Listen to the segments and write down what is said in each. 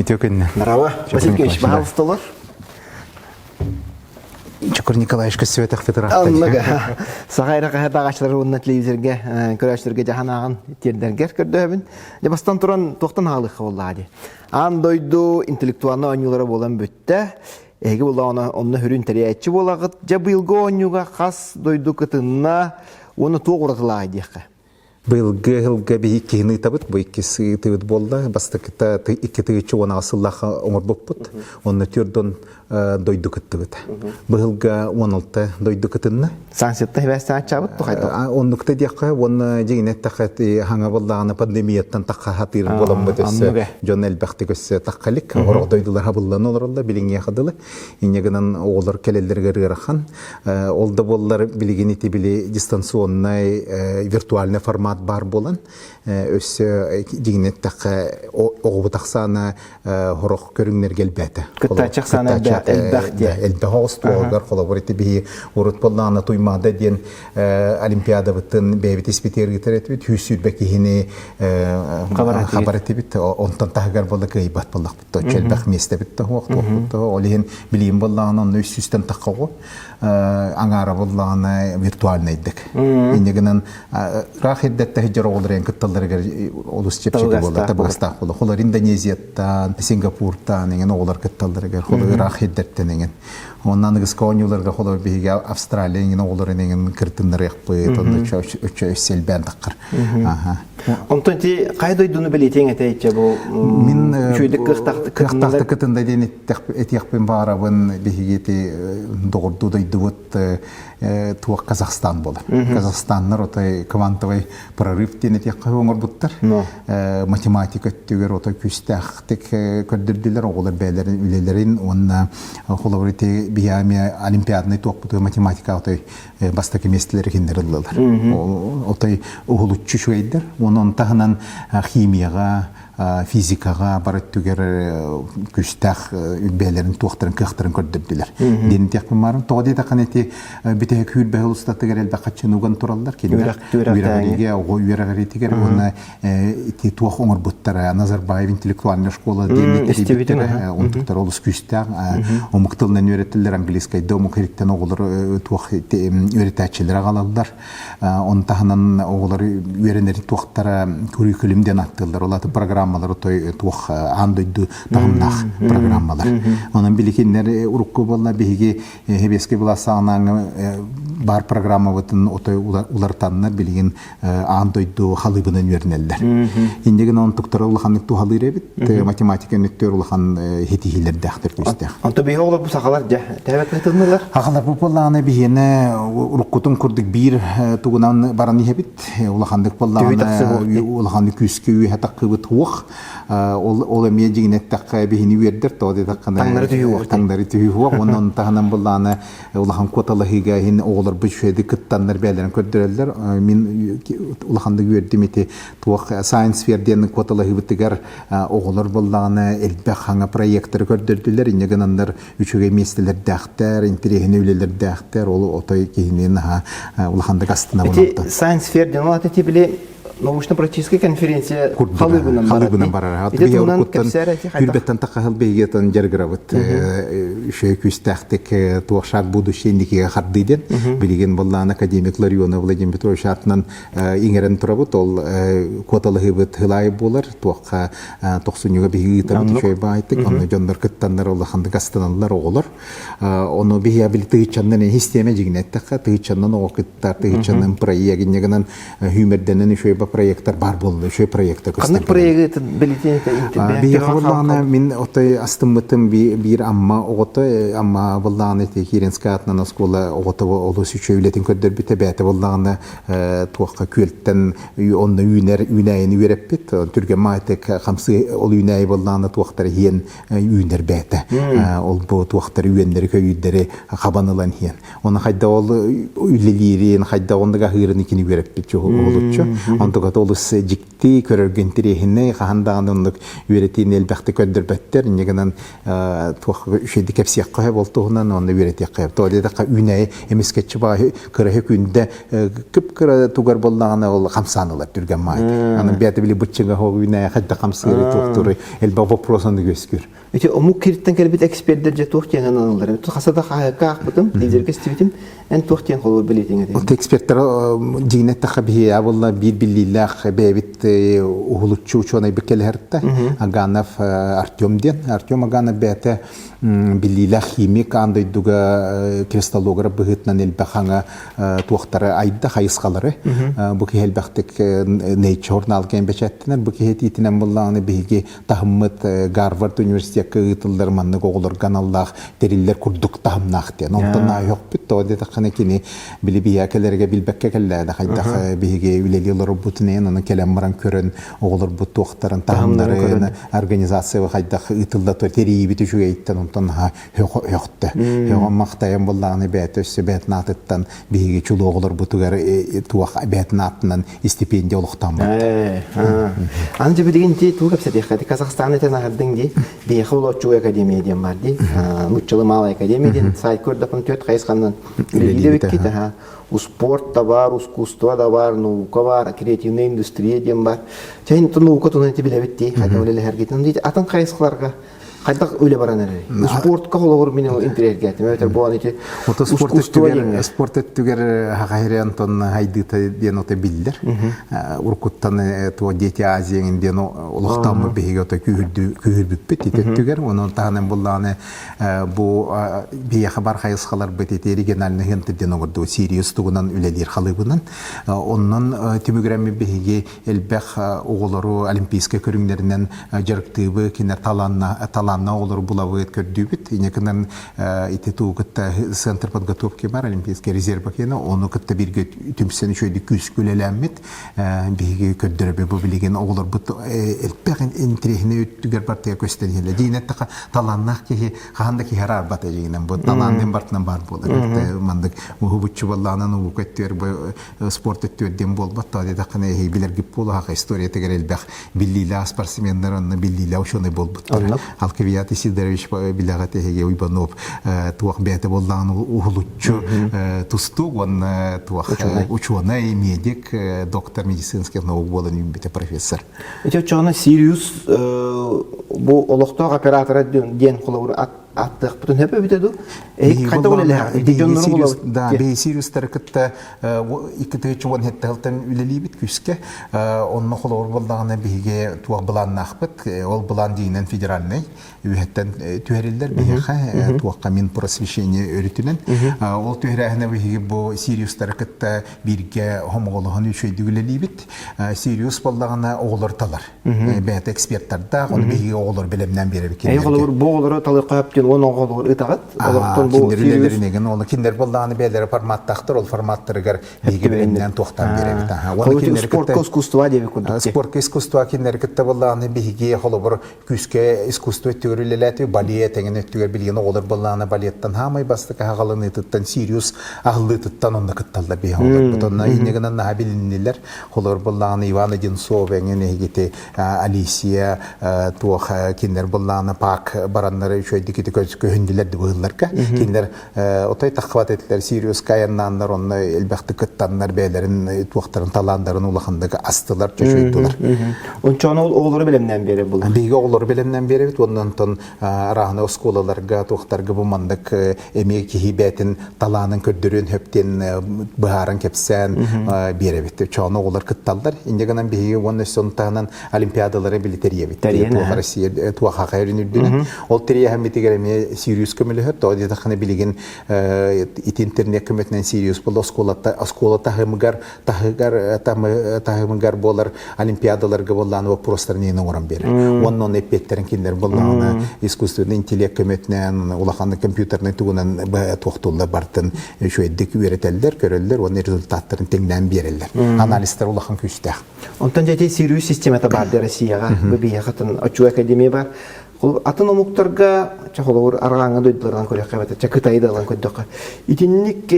Митёкин. Здорово. Василий Михайлович, столар. Чукур Николаевич Косветах Федерация. Аннага. Сагайра кахата агачлары онна телевизорге, көрәштерге жаханаган тердергер көрдөбүн. Жабастан туран токтон халык боллады. Ан дойду интеллектуалны оңюлары болан бүттә. Эге була онны хүрүн терәчи болагыт. Жабылго оңюга хас дойду кытынна оны тоғыратылай дияққа. Былғы ғылға бейі кейіні табыт, бұл ikisi тывыт болды. Бастықыта iki тыгычы оны асыллаға оңыр боппыт. Оны түрден дойду кыттыбыт. Бұғылға 16 дойду кыттынна. Сансетті хевестен атчабыт тұқайды? Оннықта дейққа, оны жегінет тақат хаңа болдағаны пандемияттан таққа хатыр болам бұдысы. Жон әлбәқті көсі таққалік. Орақ дойдылар хабылланы оларылда, біліңе қадылы. Инегінен оғылар кәлелдерге ғырақан. Олда болылар білігінеті білі дистанционный виртуальный формат бар болан. Өсі дегінет таққа оғы тақсаны ғырық көріңдер келбәті. Күтті чақсаны әлбәқті. Әлбәқ оғысты олғар қолы бар еті бейі ұрыт болағына туймады ден олимпиада бұттын бәйбет еспетер кетер еті бет, хүйсүйд бәкейіне қабар еті бет, онтан тағығар болды ғайбат болақ бұтты, чәлбәқ месті бітті оқты бұтты, олеген білейін болағына өсістен таққа аңара болағына виртуальны еддік. Инегінен рах еддетті хеджер оғылырен күтталдарға олыс чепчекі болды, табығыстақ болды. Қолар Индонезияттан, Сингапуртан, оғылар күтталдарға, қолар рах еддеттен. Ondan gıskonyularga xola bihiga Avstraliyaning oğullarının kırtınları yapıp, onda üç selben takır. Ondan ti qaydoydunu bileten eteyce bu çöydük kırtaktı kıtında den etiyakpın barabın bihigeti doğurdu doyduvut tuğ Kazakistan bolar. Kazakistanlar otay kvantовый прорыв den etiyakpı oğur buttar. Matematika tüger otay küstahtık kördürdüler oğullar beylerin ülelerin onna xola birite biyami olimpiyadını topladığı matematika otay bastaki mesleleri kinderdiler. Otay oğulutçu şöyler. Onun tahınan kimyaga, fizikaga barat tüger küstah ülbelerin tuğtırın kıhtırın kördürdüler. Deni tekbim varım. Toğdi da kaneti bitehek hül behel ustadı gerel bakaçın ugan turallar. Üyeragariga, üyeragariga ona tuğ oğur buttara Nazarbayev intellektualna şkola deni teribittere. On tuğtar olus küstah. O muktılından öğretirler Angliskayda. O mukherikten oğullar tuğ öğretæçilere qalallar. On tahınan oğullar öğrenleri tuğtara curriculumden attılar. Olatı programmalar tuğ andıydı tahımnaq programmalar. Onun bilikinler urukku bolla bihigi hebeski bulasağınan bar programma vıtın ular tanınar biligin andıydı halıbının öğrenirler. İndegin on tuğtara ulağanlık tuğ halı rebit matematika nüktör ulağan hetihiler dağıtır küstեղ. Anta bihi oğlar bu sağalar təhvət qıtınırlar? Ağalar bu bollağına bihine urukkutun kurduk bir tuğunan baranı hebit ulağanlık bollağına ulağanlık üskü üye taqqı tuğ ol emye jignet taqqa bihini verdir to'de taqqana tangları tüyü huwa onun tahnan bollağına ulağan kotalıhiga hin oğlar bu şeydi kıttanlar beylerin kördürerler min ulağanlık verdim eti tuğ science verdiğinin kotalıhi bitigar oğlar bollağına elbaq hanga proyektör kördürdüler innegananlar üçüge mesleler dağıtır interehine üleler dağıtır olu otay kihinin ulağanlık astına bunaldı. Science fair denen eti bile научно-практическая конференция халыбынан барар. Иде тунан кепсәре ти хайта. Күлбәттән таққал бейгетен жергравыт. Шөй күстәхтек туашак будущеннике хардыден. Билеген боллан академик Ларионов Владимир Петрович атынан иңерен турабыт. Ол квоталыгы бит хылай болар. Туакка 90-га бейгетен шөй байтык. Аны жондар кыттандар олаханды гастаналар оғылар. Оны биабилитычаннан система жигнеттәкка тычаннан оқыттар тычаннан проектнегенен хүмерденен шөй проекттар бар болды, шөй проекттар көстәр. Қандай проект билетен бия хавлана мин отой астымытым бир амма оты амма булланы Киренская атна школа оты олус үчөйлетин көдөр бите бәте булланы туакка күлттен онны үнәйин үреппит түргә майтек хамсы ол үнәй булланы туактар хен үнер бәте. Ол бу туактар үйендер көйдәре хабанылан хен. Оны хайда ол үлелерин хайда онга хырын икени үреппит олуччу. онтугат олус жикти көрөргентирихинне кахандаан оннук үеретин элбахты көддөрбөттер инегенен тух шеди кепсиякка болтугунан онны үеретиякка тооледа үнай эмискетчи ба кырахы күндө күп кыра тугар боллагана ол камсаналар түргөн май анын бияты били бутчуга хог үнай хадда камсыры туктуру элба вопросун көскүр эти омук кирттен келбит эксперттер же тух теңен аналар хасада каак бутум лидерге стивитим эн тух тең холор билетиңе вот эксперттер жигнетте хабии абылла бир биллилах бебит ухулучу чонай бекелерте аганов Артем Аганов бете биллилах химик андай дуга кристаллограф быгытнан элбахаңа туохтары айда хайыскалары бу келбахтык Nature налген бечеттинер бу кетитинен булланы биги тахмыт Гарвард университет кытылдар манны оголор каналлах териллер курдук тахмнахте онтон айок бит тоде таканекини били биякелерге билбекке келләдә хайда биги үлелилер бутнен аны келем баран көрөн оголор бу туохтарын тахмнары организация хайда ытылда тери бит жүгә иттен онтон хөктө хөгөн мактайын булланы бет өссө бет натыттан биги чулу оголор бутугар туах бет натынан стипендия олуктан бар анже бидигинти тугап сетехати Казахстан этен агдыңди бехолочу академия дем барди лучшылы мал академия ден сайт көрдөпөн төт кайскандан билебекки та спорт да бар, искусство да бар, наука бар, креативная индустрия дем бар. Чайын наука туны билебетти, хайда олеле хәргетен дейт. Атын кайсыларга Хайдак öyle baranları. Sportka olur minin interergeti. Öter bu anı ki sport ettüger hakayren ton haydıta diyen ote bildir. Urkuttan to Deti Aziye'nin diyen oluktamı behiga ote kühürbüppet ettüger. Onun tahanen bullağını bu bir haber hayıskalar beteti regionalini hente diyen olurdu. Sirius tuğunan ülelir halıbının. Onun tümügremi behiga elbek oğulları olimpiyaska körünlerinden jarıktığı kiner talanna olur булавыт көрдүбүт инекенен итету кытта центр подготовки бар олимпийский резерв кена оны кытта бирге түмсен шөйдү күз күлелемит биге көддөрбө бу билген оглор бут элпеген интрехне үттүгөр партия көстөнүлө дийнетта таланнак ки хандaki харар бата жигинен бу таландын бартынан бар болот мандык ухубучу балланан у көттөр спорт өттөрден болбот да даканы билер гип боло ха история тегер элбек биллила спортсмендер аны биллила ошоны болбут Алкевият Сидорович билягате хеге уйбанов туах бете болдан ухлучу тустуг он туах ученый медик доктор медицинских наук болан бете профессор. Эти ученый Сириус бу олохтог оператора ден колор аттык бүтүн хепе битеду кайта болелер да бей Сириус таркытта икте чуан хеттелтен үлелибит күскө онно колор болдагына биге туак буланнакпыт ол булан дейинен федеральный үһеттен түһәрилләр бияха туакка мин просвещение өрүтүнен ол түһәрәһне биге бу Сириус таркытта бирге хомоголоһун үчөйдүгүлелибит Сириус болдагына оголорталар бет эксперттарда оны биге оголор билемнен беребик оголор бу оголор талыр каптен оны оголор ытагат олортон бу Сириус неген оны киндер болдагына белер форматтактыр ол форматтыргар биге билемнен токтан беребит оны киндер спорт искусство деп күндүк спорт искусство киндер кытта болдагына биге холобор күскө искусство Лелети балет теген өттүгөр билген оголор болланы балеттан хамай бастык хагалыны туттан Сириус агылы туттан онда кытталда бия олор бутонна инегенен набилиннилер олор болланы Иван Одинцов энгене гите Алисия туох киндер болланы пак бараннары шөйдикити көһүндүлөр дыбылларка киндер отой такват этлер Сириус каяннандар онны элбекти кыттаннар бээлерин туохтарын таландарын улахындагы астылар чөшөйдүлөр ончону оголору билемнен бери бул биге оголору билемнен беребит ондан рахна сколаларга тохтарга бу мандык эмек хибетин таланын көддөрүн хөптен баарын кепсен беребит чоно олар кытталдар индегенен биги онны сонтанан олимпиадалары билетериебит туа Россия туа хакайрын ол терия хамитигереме Сириус көмөлөт тоди тахны билген интернет көмөтнен Сириус бул сколата тахымгар болар олимпиадаларга болланы вопростарын эне оран берер оннон эпеттерин киндер болланы искусственный интеллект көмөтнен улаханды компьютерный тугунан тохтулда бартын шөйдик үйрөтелдер көрөлдөр onun результаттарын теңден берелер анализдер улахан күстә онтан жете Сириус системата бар Россияга бу бияхатын ачу академия бар Атын омуктарга чахолор аргааңа дойдулардан көрөк кабата чакытай даган көдөк. Итинник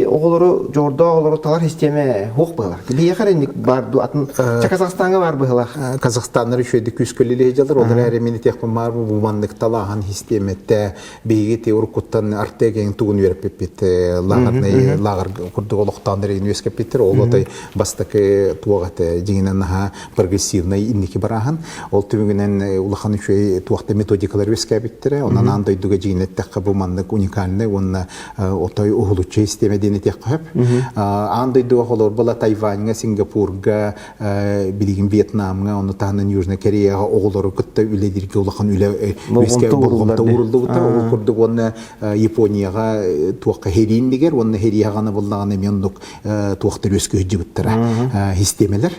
оголору жордо оголору талар системе хок булар. Бие каренник барду атын Казахстанга бар булар. Казахстаннар үшөйдү күскөлүле жалар олар эремени тек бар бу мандык талахан системетте биге теоркуттан артеген тугун берип бит лагарны лагар курдук олоктандар университет биттер олотой бастык туагат жигинен ха прогрессивный инники барахан ол түбүнен улахан үшөй туакта методикалар вескә биттер онан андай дуга жигинетте бу мандык уникальный онна отой ухулучу системе дене тек кап андай дуга холор бала Тайваньга Сингапурга билигин Вьетнамга оны таны Южный Кореяга оголору кытта үледирге улахан үле вескә болгонда урулду бута ол курдук оны Японияга туакка херин дигер оны херияганы боллаган эмендук туактар өскө жибиттер системелер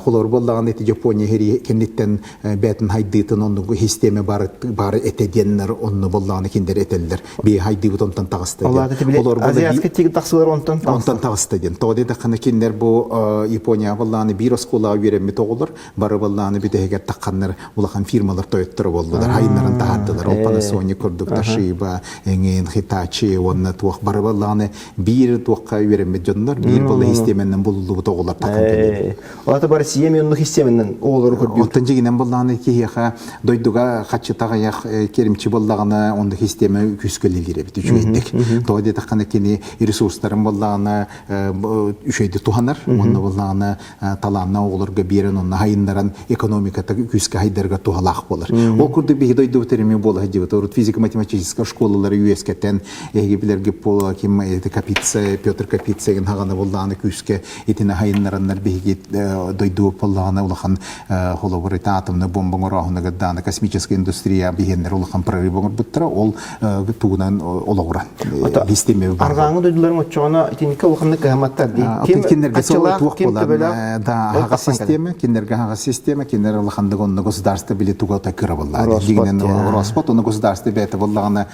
холор боллаган эти Япония хери кендиттен бетин хайдытын ондук системе бар этеденнер онны боллаган киндер этелдер би хайдыбыт онтан тагысты холор азиатка тиги таксылар онтан тагысты ден тоде да кана киндер бу Япония боллаган бир скола берем тоголор бары боллаган битегер такканнар улахан фирмалар тоyоттор болдулар хайнарын тааддылар ол Panasonic курдук Toshiba энген Hitachi онна туак бары боллаган бир туакка берем жоннор бир бол системенен булулу тоголор таккан Олата бар системенен системенен олор көрдү онтан жигинен боллаган кияха дойдуга качытага як керимчи боллаганы онда система күскөлелер бит үчөйдик тоде таккан кини ресурстарын боллаганы үшөйдү туханар онда боллаганы таланна олорга берен онна хайындаран экономиката күскө хайдарга тухалак болор ол курду би дойду терми боло дебит орут физико-математическая школалар USКтен билерге пол ким Капица Петр Капица ген хаганы боллаганы күскө этине хайындараннар биги дойду боллаганы улахан холоборит атомный бомба рахунага дана космическая индустрия бигендер улахан прорывы буттара ол тугунан ологура системе бар аргааңы дойдуларын очоона этинке улаханны кааматтар ким киндерге туак болар да хага система киндерге хага система киндер улаханды онны государство били туга такыра болар дигинен Роспот оны государство бете боллаганы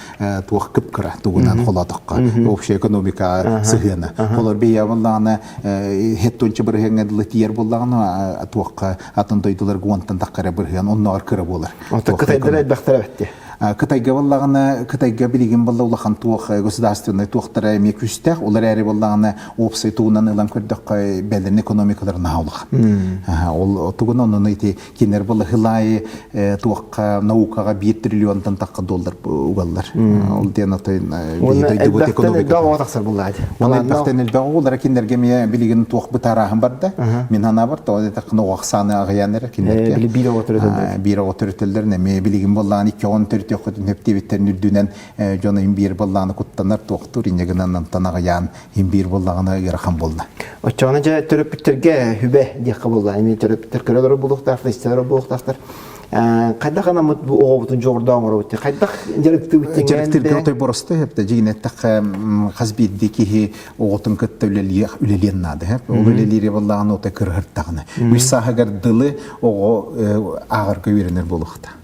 туак кып кыра тугунан холодокка общая экономика сыгына олар бия боллаганы хеттончу бир хеңедиле тиер боллаганы туакка атын дойдулар гонтан таккара бир хен онны аркыра болар Кытайда бактара бетти Кытайга боллаганы Кытайга билигин болла улахан туак государственный туактара эми күстәк олар әри боллаганы опсай тугунан илан көрдөк белден экономикаларын аулак ол тугунан оны ити кинер болла хылай туакка наукага 1 триллиондан такка доллар угаллар ол ден атай дойдубут экономика таксар буллады Оны бактен элбагы олар кинерге ме билигин туак бутарагын барда мен ана бар тоде такны ваксаны агыянер кинерге бир отөрөтөлдөр неме билигин боллаган 2 Тохотун хептебиттерин үрдүнен жона имбир болланы куттанар токтур инегенен антанага ян имбир боллагына ярхан болду. Очона же төрөпүттерге хүбе дияка болду. Эми төрөпүттер көрөлөр булуктар, фестиваль булуктар. Кайда гана бу ообутун жогордоң орот. Кайда жеректирге отой боросты хепте жигинеттак хазбиддики оотун көттөлөлен нады хеп. Ол үлелери боллаганы отой кыргырттагына. Үч сахагар дылы ого агыр көйренер болукта.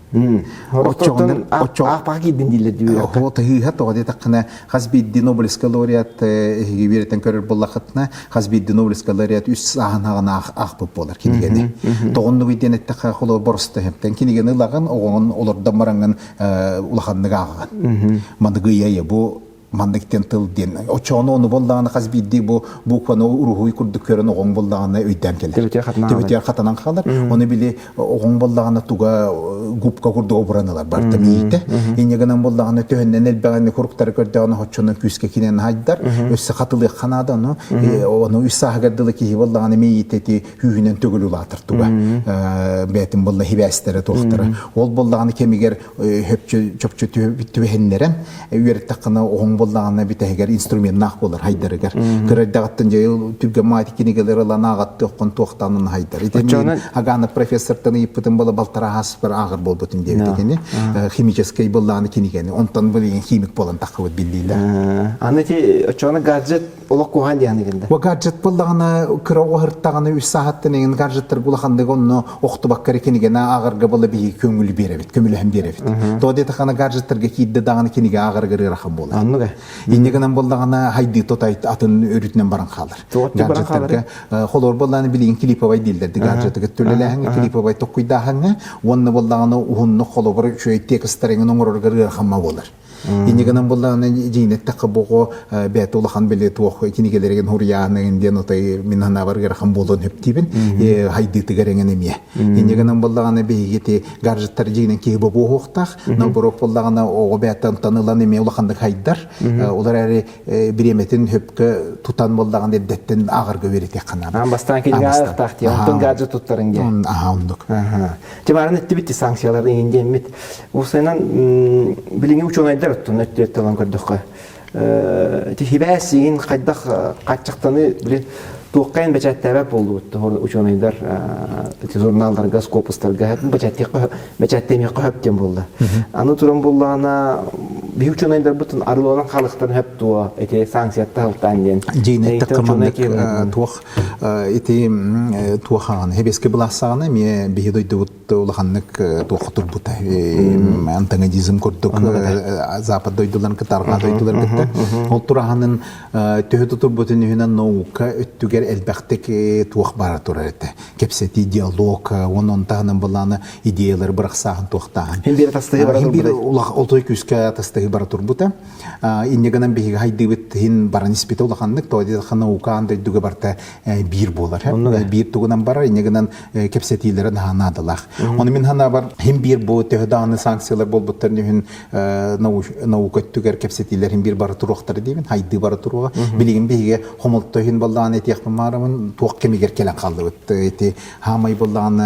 Очондон апаги диндиле дибе. Хото хат оде такна хазбидди Нобелевский лауреат гибертен көрөр боллакытна хазбидди Нобелевский лауреат үс саханагына акпып болар кинигени. Тогонду биден такка холо борсты хептен кинигени лаган огон олорда маранган улаханныга аган. Мандыгыя бу мандыктен тыл ден очоно оны болдаганы хазбидди бу букваны урухуй курдук көрөн огон болдаганы өйдөн келер. Тебетер хатанан калар. Оны били огон болдаганы туга губка курдук бураналар бар тамийте. Инегенен болдаганы төннен элбегени куруктар көрдөгөнө очоно күскө кинен хайдар. Өссө катылы канадан оны үсагадылы ки болдаганы мейитети хүйүнөн төгүлүл атыр туга. Бетин болла хибестери токтора. Ол болдаганы кемигер хөпчө чөпчө түбөһеннерен үйрөттакына огон боллаганы битегер инструмент нах болар хайдарыгар кырдагаттан жайыл түргө матикинигелер алана агатты оккон токтанын хайдар итеми аганы профессортан иппитин бола балтара хаспыр агыр болбутун дебитени химический боллаганы кинигени онтан билген химик болан такыбыт биллилер анати очона гаджет олақ қоған дейін дегенде. Ва гаджет болдағына күрі оғырттағына 3 сағаттан еңін гаджеттер бұлақандығы оны оқты баққары кенігені ағырға болы бейі көңілі беребет, көңілі әм беребет. Тоғыды тақана гаджеттерге кейді дағаны кенеге ағырғыры рақым болды. Анныға? Инегінен болдағына хайды тотай атын өрітінен баран қалыр. Гаджеттерге қолор болдағаны білейін клиповай дейілдерді гаджеттігі төлеләңі клиповай тоққойдағыңы, онны болдағына ұғынны қолобыр шөй текістарыңын оңырғыры рақымма болыр. Инегенен болдағына жейнеттіқі бұғы бәт олақан біле туақ кенегелерген хұрияғының ден отай минана барғыр рақым болуын өптейбін хайды тігеріңін еме. Инегенен болдағына бейгеті гаджеттер жейнен кейі бұғы оқтақ, наоборот болдағына оғы бәттен танылан еме олақандық хайдар, олар әрі біреметін хөпкі тұтан болдағында дәттен ағырғы верете қанам. Бастан келге ағықтақ дей, онтын гаджет тұттарын де. Ондық. Жемарын өтті бітті санкциялардың енде емет. Осайынан біліңе үш онайдар өттін өтті алан көрдіққа. Хибәсігін қайдақ қатшықтаны білін туққайын бәчәттәбә болды өтті. Үш онайдар журналдарға, скопыстарға бәчәттемей қөптен болды. Аны тұрын болдағына bir üç aydır bütün arılanan kalıktan hep tuğa ete sanksiyette halktan den. Ceynet takımında tuğ ete tuğhan hebeski bulasağına mi bir doydu ulahanlık tuğ turbuta antangadizm kurduk zapad doydulan katarga doydular gitti. O turahanın tühütü turbutun yühünen nauka öttüger elbette ki tuğ bara turarete. Kepseti diyalog onun tahanın bulanı ideyaları bıraksağın tuğtan. Hem bir tastığı bara turbuta. Hem bir oltoy küske tastığı bara turbuta. İnneganan bihi haydibit hin bara nispete ulaqanlık toydi xana ukan da duga barta bir bolar. Bir tuğunan bara inneganan kepsetilerin hanadalaq. Onu min hana var hem bir bu tehdanı sanksiyalar bol butlarını hin nauka tüger kepsetiler hem bir bara turuqtar deyim haydi bara turuğa biligin bihi homolto hin baldan etiyaq maramın tuq kemiger kelen qaldı. Eti hamay baldan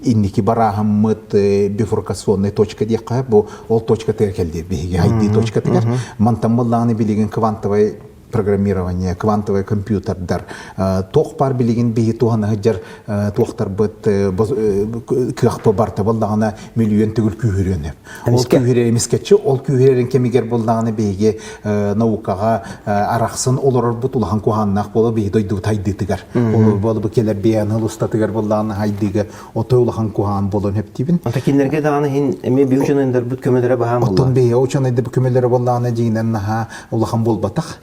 inniki bara hammıt bifurkasyonный точка deyaq bu ol точка terkeldi bihi haydi точка teker mantamallaını biligin kvantovay программирование, квантовый компьютер, тоқ бар билеген бейі туғаны ғыджар тоқтар бұд күйақпы барты болдағына миллион түгіл күйірені. Ол күйірер емескетші, ол күйірерін кемегер болдағына бейге наукаға арақсын олар бұд ұлған куғаннақ болы бейі дойды тайды тігер. Ол болы бұл келер бейіні ұлыста тігер болдағына хайдығы отой ұлған куған болуын өптейбін. Онта кендерге дағаны хен әме бей ұшанайындар бұд көмелері бағам болу? Оттан бейі ұшанайды бұл көмелері болдағына жейінен ұлған бол батақ.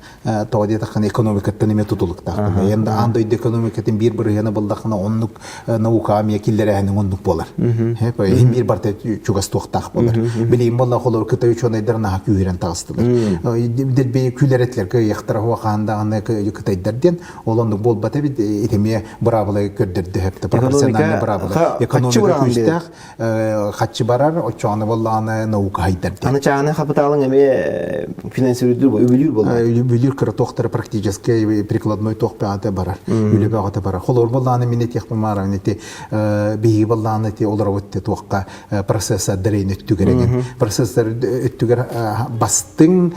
Тоғады тақын экономикаттан еме тұтылықтақ. Енді андойды экономикаттан бір яны болдақына онлық наука амия келдері әнің онлық болар. Ең бір барты чуғас тоқтақ болар. Білейін болда қолыр күті үш онайдарына күйерен тағыстылар. Дәлбей күйлер әтлер яқтыра хуақағандағаны күтайдарден ол онлық бол бата бет етеме бұрабылы көрдірді әпті. Пропорциональны бұрабылы. Экономика күстәқ, қатшы барар, отчағаны болдағаны наука хайдарды. Аны чағаны қапыталың әме финансируйдыр бұл, өвілер болды. Тоқтары практически прикладной тоқпағаты барар, үлебағаты барар. Қолыр болдағаны менет яқпы маран, бейі болдағаны олар өтті тоққа процессор дәрейін өттігереген. Процессор өттігер бастың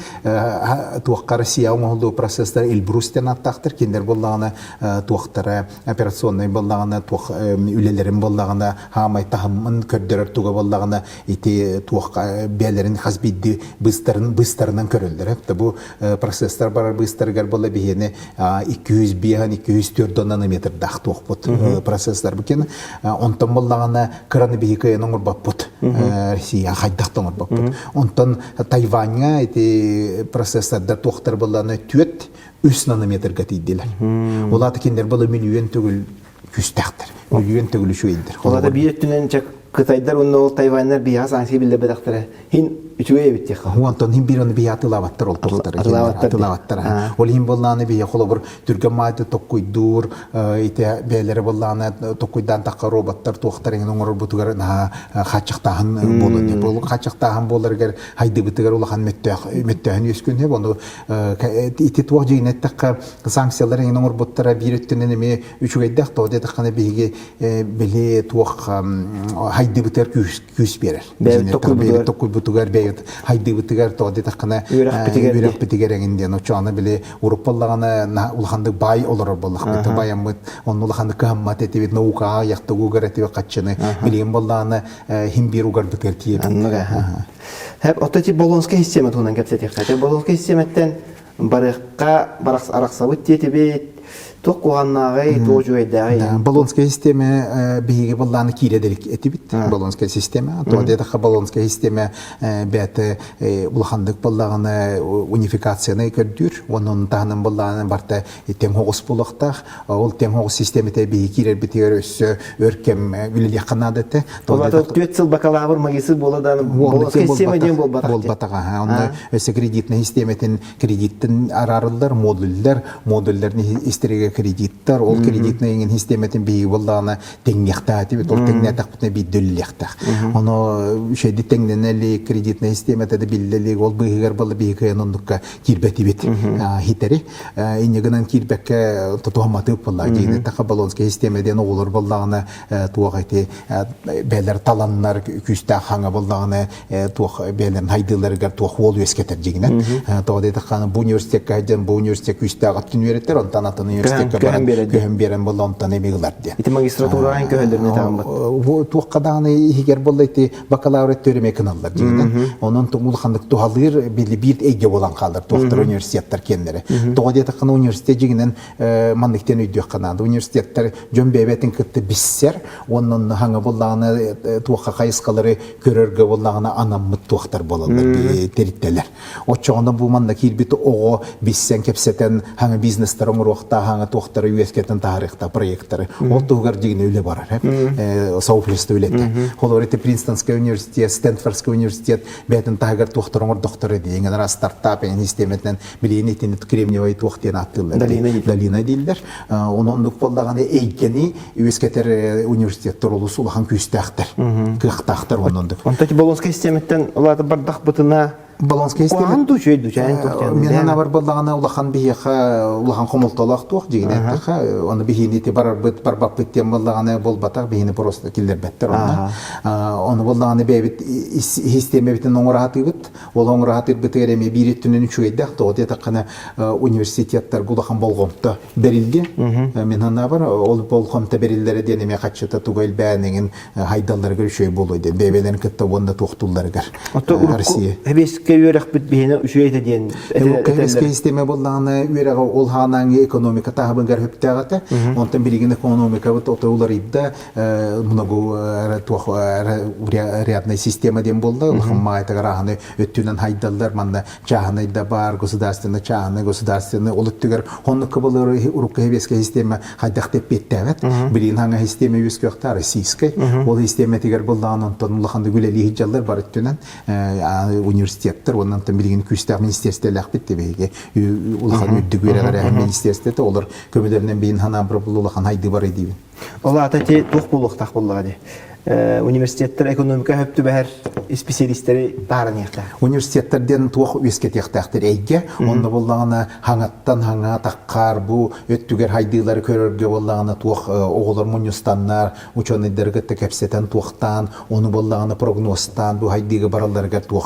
тоққары сияу молду процессор Эльбрустен аттақтыр. Кендер болдағаны тоқтары операционный болдағаны үлелерін болдағаны хамай тағымын көрдірір туға болдағаны тоққа бәлерін қазбейді бұстарынан көрілдір. Бұл процессор барар быстаргар бола бihene 200 биhan 204 нанометр дах тоқпот процессор бекен онтан боллагана краны бихикая номер баппот Россия хайдахтан баппот онтан Тайваньга эти процессордар тоқтар болланы 3 нанометр гатидилер олаты кендер бола миллион түгіл күстақтыр миллион түгіл шуйдер олада биеттінен чак Кытайдар онны ол Тайваньдар бия санкция билде бедақтыры хин үчүгө эбитте ха. Уантон хин бираны бия атылаваттар ол тоқтар. Атылаваттар. Ол хин болланы бия холобур түргамайды токкуйдур, ите белери болланы токкуйдан такка роботтар тоқтарын оңор бутугар хачактаган болон деп. Ол хачактаган боларгер хайды бутугар улахан меттөһөн өскөн деп. Ону ите туак жигинет такка санкцияларын оңор буттара бирэттенен эме үчүгөйдак тоде такканы биге беле туак haydi biter küs berer. Tokkul butugar beyt haydi bitigar to'g'di taqana yuraq bitigarenginde no chana bile Avropallarına ulhandık bay olur bolaq bayamıt onun ulhandık hammat etibit nauka yaqtıgu gareti qaçını bileyim bollarını him bir ugar bitertiye. Hep otati Bolonska sistemet unan gapsetek. Bolonska sistemetten барыққа барақс арақсабыт тетебет тоқ қуғаннағай тоғжуайдағай. Болонская система биһиги болланы киредерик этибит. Болонская система. Тоодетаха болонская система бәте улахандык боллаганы унификацияны көрдүр. Онун таханын болланы барта тең хогус болуктах. Ол тең хогус системете биһиги кирер битер өссө өркем биле якынадыты. Тоодета 4 жыл бакалавр магистр боладан болонская система ден болбатак. Болбатага. Онда өссө кредитный системетин кредиттин арарылдар, модуллерни истереге кредиттар, ол кредитный системетин биһиги болланы теңнехтати бит, ол теңнетак бит дөллехтак. Оно шеди теңненели кредитный системете де биллелик, ол биһигер болла биһиги ондукка кирбети бит. Хитери инегенен кирбекке тотуаматы болла. Жигине така болонская системеден олор боллаганы туагайты белер таланнар күстә хаңа боллаганы туак белерин хайдыларга туак ол өскетер жигине. Тоде таканы бу университетке жан бу университет күстә гатын береттер, онтан атын университетке көһөн берен болла онтан эмигилар ди. Ити магистратураның көһөллөрүнө тагын бар. Бу туаккаданы хигер боллайты бакалавриат төрөмө кыналлар жигине. Онун тугулхандык тухалыр били бир эге болан калдыр туактар университеттер кеннери. Тоде таканы университет жигинен мандыктен үйдө канады. Университеттер жөн бебетин кытты биссер, онун хаңа болланы туакка кайыскалары көрөргө боллагына анаммыт туактар болалар териттелер. Очоңда бу манда кирбит ого биссен кепсетен хаңа бизнестер оңурукта хаңа туактары үескетен тарихта проекттары. Ол тугар жигине үле барар. Сообщество үлете. Холорите Принстонский университет, Стэнфордский университет бетен тагар туактар оңур докторы деген раз стартап системетен билинетин кремниевый туактен аттылар. Долина дилдер. Онун болдаганы эйкени үескетер университеттер улус улахан күстәхтер. Кыхтахтер онундук. Онтаки болонская системеттен уларды бардак бытына Болонская система. Куан тучойду чайын тоқтен. Мен ана бар боллаганы улахан биһиха улахан комулталак туак жигине таха. Аны биһини те барар бит барбак биттен боллаганы болбатак биһини просто килдер беттер онна. Аны боллаганы бебит система битен оңраты бит. Ол оңраты бит эреме бириттүнүн чуйдак тоде такана университеттер улахан болгонто берилди. Мен ана бар ол болгонто берилдери денеме качыта тугал бәнеген хайдаллар көршөй болойду. Бебелен кытта онда токтулларга. Россия. Кеверах бит бихине үшөйте диен. Кевеске система болланы үрәгә ол ханаңы экономика тагын гөр хөптәгәтә. Онтан билеген экономика бит отылар идә. Много тух рядная система ден булды. Хамма айтагыраны өттүнән хайдаллар манда чаханы да бар государственный чаханы государственный олыттыгар хонныкы булыр урукка кевеске система хайдак деп беттәгәт. Билеген ханга система үскәктә российский. Ол система тигәр булдан онтан улаханды гүләли хиҗаллар бар өттүнән университет оннан тан билген күстә министрлыктар битте беге улахан үддүгөрәләр министрлыкта олар көмөдөрнән бейин хана бер булулахан хайды бар иде. Алла тәте тук булуктак булды. Университеттер экономика хөптү бәһәр специалисттери тарын якта. Университеттерден тук үскет яктактыр әйге, онда буллаганы хаңаттан хаңа таккар бу өттүгер хайдылары көрөргө буллаганы тук оголор мунюстаннар, ученыйдерге текепсетен туктан, оны буллаганы прогнозтан бу хайдыга бараларга тук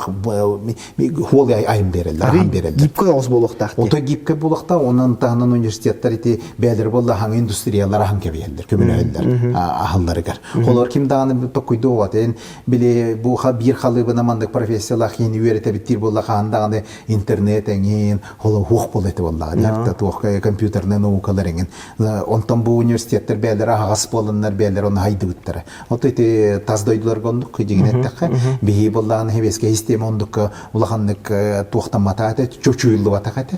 хол айым берелер. Гипке оз булуктак. Ото гипке булукта онун танын университеттер ити бәдер булла хаң индустриялар хаң кебелер, көмөлөйлөр, ахылларыгар. Холор кимдан токуйду ватен биле бу бир халыбына мандык профессиялар хин үйрете биттир болла хандагы интернет эңин холо хук болети болла ярта тук компьютерный наукалар эңин онтон бу университеттер бәлер агас болыннар бәлер оны хайдыттыр вот эти таздойдулар гондук жигинеттек бии болланы хебеске система ондук улаханнык туктамататы чучуйлу батакаты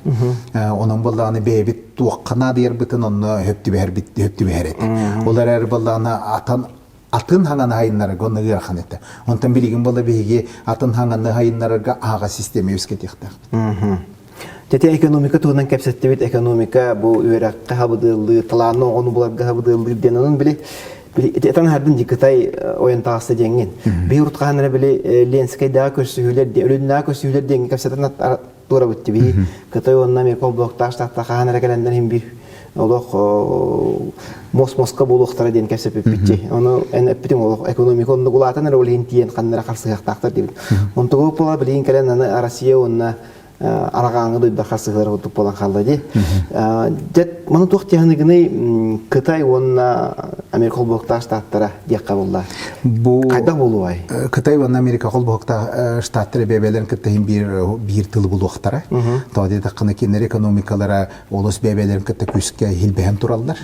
онун болланы бебит туккана дер битен онны хөптү бер олар эр болланы атын хаңаны хайыннары гонныгы арханетті. Онтан билеген болы бейге атын хаңаны хайыннарыға аға система өскет еқті. Тете экономика туғынан кәпсетті бет экономика бұл үйраққа хабыдылы, таланы оғыны бұларға хабыдылы ден оның біле Этан хардын дикатай оянтағысы денген. Бей ұртқаныры біле ленскайдағы көрсігілер, өліндағы көрсігілер денген кәпсеттен тура бұтты бей. Кытай онына мекол блокташтақта қағаныры кәлендер hem bir олық мос-моска болуқтары ден кәсіп өппетче. Оны ән өппетім олық экономика онды құлатан әрі олейін тиен қаннара қарсығақтақтар дейбін. Онты көп бола білейін кәлен аны Россия онына арағаңы дойда қасығылар отып болан қалды де. Жет, мұны тоқ технігіні Қытай онына Америка қолбоқта штаттара деққа болды. Қайда болу ай? Қытай онына Америка қолбоқта штаттары бәбелерін кіттейін бір тылы болу оқтара. Тоғады таққыны кенер экономикалара олыс бәбелерін кітті күске хилбәйін тұралдар.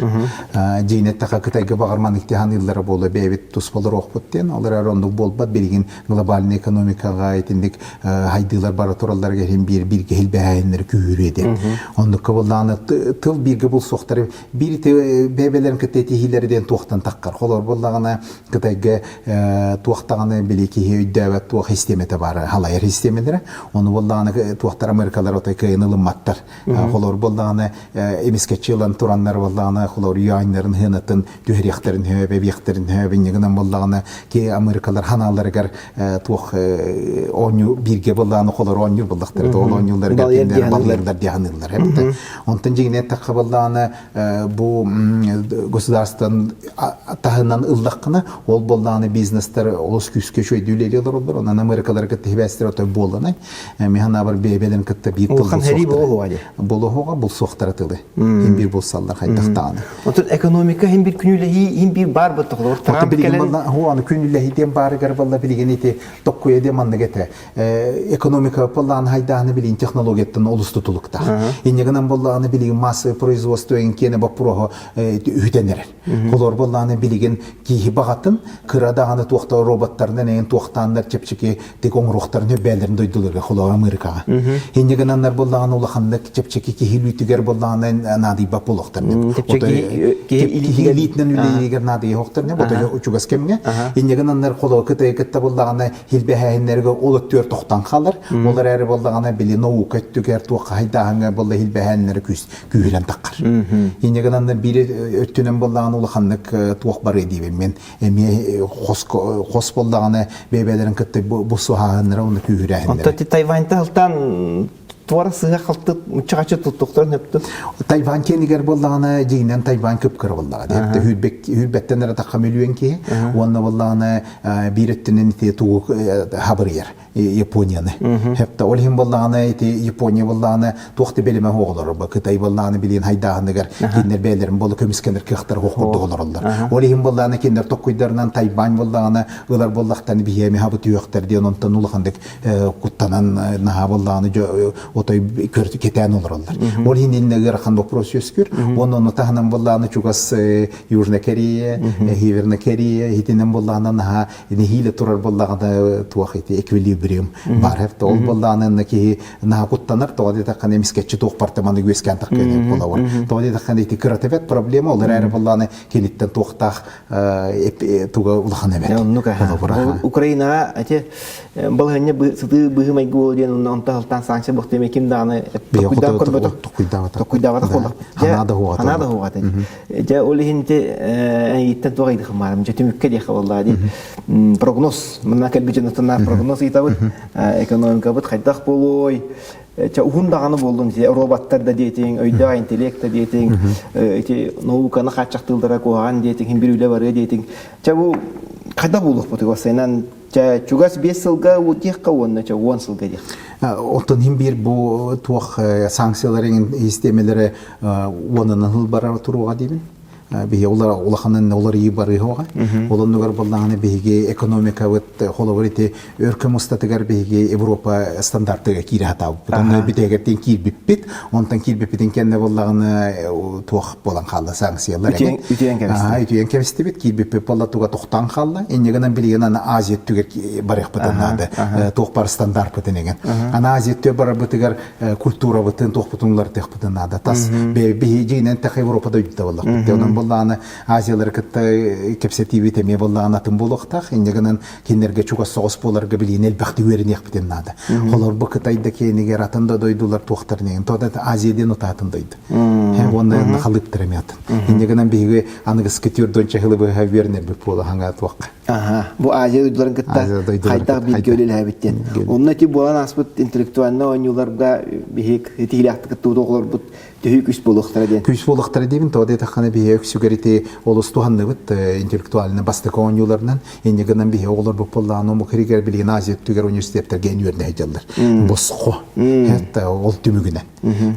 Жейнет таққа Қытайға бағарман иқтихан илдері болу бәбет тұс болыр оқпыттен. Олар арондық болбат белген глобалын экономикаға етіндік хайдылар бары тұралдар керен бірге хилбәйінлері күйіреді. Ондыққа болдағаны тыл бірге бұл соқтары бір бәбелерін кітті тихилерден туақтан таққар. Қолар болдағаны Қытайға туақтағаны білекі өйдәуәт туақ системеті бары, халайыр системелері. Оны болдағаны туақтар Америкалар отай кайынылым маттар. Қолар болдағаны емескетші ұлан тұранлар болдағаны қолар үйайындарын хынатын дүхерияқтарын хөбе, бияқтарын хөбе, негінен болдағаны ке Америкалар ханаларығар туақ бірге болдағаны қолар 10 жыл болдақтырды. Ол 10 жылдар кәттендер балырдар дияғынылар. Онтан жегіне таққа болдағаны бұл государстводан тағынан ұлдаққына ол болдағаны бизнестер олыс күске шөйді үлелелер олар. Онан Америкалар кәтті хебәстер отой болданы. Механа бар бейбелерін кәтті бейт бұл соқтары. Бұл оға бұл соқтары тылы. Хем бір бұл салдар қайтақтағаны. Онтан экономика хем бір күнілі хем бір бар бұттықлы. Оты білген болдағаны күнілі хиден барығар болда білген еті тоққой едеманны кәті. Экономика болдағаны хайдағаны білген технологияттың олысты тұлықта. Енегінен болдағаны білген массовый производство енкені баппұрығы үйтенер. Қолор болдағаны білген кейі бағатын қырадағаны туақта роботтарынан ең туақтандар чепчеке тек оңырықтарын өбәлерін дойдылырға қолор Америкаға. Енегіненлер болдағаны олақандық чепчеке кейі үйтігер болдағаны нады бап болуқтарны. Кейі литінен үлейгер нады еуқтарны. Боты ұчуғас кемге. Енегіненлер қолор кіті болдағаны хилбәхәйінлерге олы төр тоқтан қалыр. Олар әрі болдағаны білі науқа түгер туаққа хайдағыңа болда хилбәхәйінлері күйілен таққар. Енегіненлер бірі өттінен болдағаны олақандық туақ бар едейбен. Мен қос болдағаны бейбәлерін кітті бұсу хағынлары оны күйірәйінлері. Онта Тайваньта ғылтан туара сыға қалты мұчағачы тұттықтарын өпті? Тайвань кенігер болдағаны жейінен Тайвань көп кірі болдағаны. Хүрбеттен әрі таққа мөлуен ке, онына болдағаны бір өттінен туғы хабыр ер. Японияны. Хепта олхим болдағаны Япония болдағаны туақты белеме оғылар. Қытай болдағаны білген хайдағынығар кендер бәлерін болы көміскендер кіқтар оқырды оғылар олар. Олхим болдағаны кендер тоққойдарынан Тайвань болдағаны ғылар болдақтаны бейеме хабы түйіқтарден онтан ұлықандық құттанан наға болдағаны отой кетен олар олар. Олхим елінігер қан вопрос өскір. Оның тағынан болдағаны чугас Южна Корея, Северна Корея, хитінен болдағаны наға хилі тұрар болдағаны туақ эквилибриум бар. Хепта ол болдағаны ки наға құттанар, тоғады таққан емескетші тоқ партаманы өскен таққан болауыр. Тоғады таққан еті кіратывет проблема, олар әрі болдағаны кенеттен тоқтақ туға ұлған әмет. Украинаға балғанне бұғымай ғолден ұнтағылтан санкция бұқты мекем дағаны тоққойдағыда қолақ. Ханада хоғаты. Жа олығынте әйттен тоғайды қымарым. Жа түмікке дейқа болдады. Прогноз, мұнна кәлбі жынытына прогноз етабыд. Экономика бұд қайдақ болуой. Уғындағаны болдың, роботтар да дейтің, өйда интеллект да дейтің, науканы қатшақтылдыра қоған дейтің, бір үйлі бары дейтің. Бұл қайда болуқ бұты қосайынан? Чугас 5 сылға өтеққа онына, 10 сылға дейқ. Оттан бір бұл туақ санкцияларын истемелері онының ғыл барар тұруға деймін. Беге олақанын олар үй бары хоға. Олон нүгар болдағаны беге экономика өт холовар еті өркім ұстатығар беге Европа стандартыға кері хатау. Бұдан бітегерден кер біппет, онтан кер біппетін кәнді болдағаны туақ болан қалды санкциялар. Үтейен кәмісті бет, кер біппет болда туға тоқтан қалды. Енегінен білеген ана Азия түгер барық бұтын ады, тоқ бар стандарт бұтын еген. Ана Азия түгер бар бұтығар культура бұтын, тоқ бұтынлар теқ бұтын ады. Тас беге жейнен тәқ Европада өйдді болдық. Болдағаны Азиялар кітті кепсетиві теме болдағаны атын болуқтақ. Ендегінен кендерге чуға соғыс боларға білген әлбәқті өрін еқпітен нады. Қолар бұл Қытайда кенегер атында дойдулар туақтарын еген. Тоғда Азиядан ұта атын дойды. Оны қалып тұраме атын. Ендегінен бейгі анығыз күтірден чағылы бұға вернер бұл болы хаңа туаққа. Бұл Азия дойдуларын кітті қайтақ бір көлел әбіттен. Онына ке болан аспыт интеллектуалына ойныларға бейік етейлі ақты кітті оғылар бұд төһү күс булуктар ден. Күс болуктар деймін, тоды тақаны бие өксүгерите олыс туғанны бұд интеллектуалны бастықы оңюларынан, енегінен бие олар бұпылланы мұқыригер білген Азия түгер университеттерге енуеріне хайдалар. Босқо, ол түмігінен.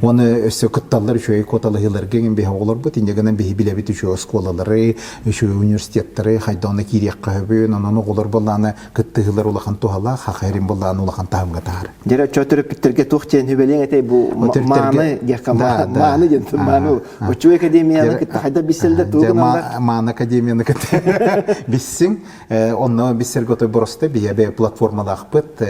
Оны өсі күтталар үші коталы хиларген бие олар бұд, енегінен бие білебет үші осколалары, үші университеттері хайданы кирек қағыбын, оның олар боланы күтті хилар улахан туғала, хақайрин боланы улахан тағымға тағар. Дері чөтіріп біттерге туқтен хүбелен әтей бұл маны Маны жентін маны. Учу академияны кітті қайда бисселдер туғын алдар? Маны академияны кітті биссің. Онны биссер готой бұрысты бейбе платформалақ бұд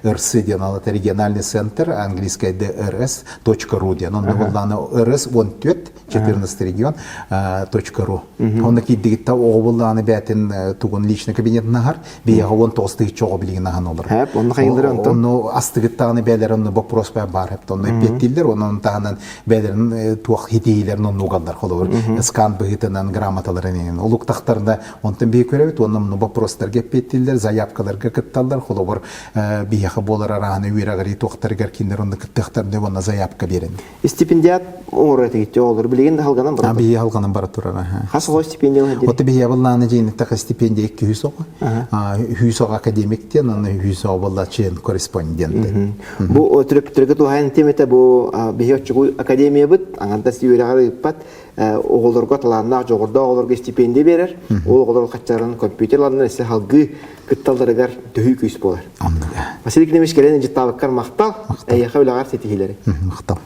РС ден алаты региональный центр, английская rs.ru ден. Онны болданы rs 14 регион .ru. Онны кейдігітті оғы болданы бәтін туғын личный кабинетін ағар, бейеға 19-ғы чоғы білген аған олар. Онны қайылдыр онты? Онны астығыттағаны бәлер онны вопрос бар. Онны петтілдер, онын тағынан бәлерін туақ хитейлерін онны ұғалдар. Қолы скан бұғытынан грамоталарын. Олық тақтарында онтын бей көрәбет, онын вопростарға петтілдер, заявкаларға кітталдар. Қолы бейеға болар арағаны үйрағыры тоқтарығар кендер онны кіттіқтарында онна заявка берін. Стипендият оңыраты кетті олар білегенді қалғанан бар? Бейе қалғанан бар тұрар. Қасы ғой стипендия? Оты бейе боланы жейін тақы стипендия 200 оғы. 100 академиктен, оны 100 болла чейін корреспонденті. Бұл түріптерге туғайын теметі бұл бейе өтчіғу академия бұд, аңанда сүйірағары ұппат, оғыларға таланнақ жоғырда оғыларға стипендия берер, оғыларға қатчарын компьютерларынан әсі халғы күтталдарығар түйі күйіс болар. Василий Климович келені жеттабыққар мақтал, әйеқа өлағар сетихилері. Мақтал.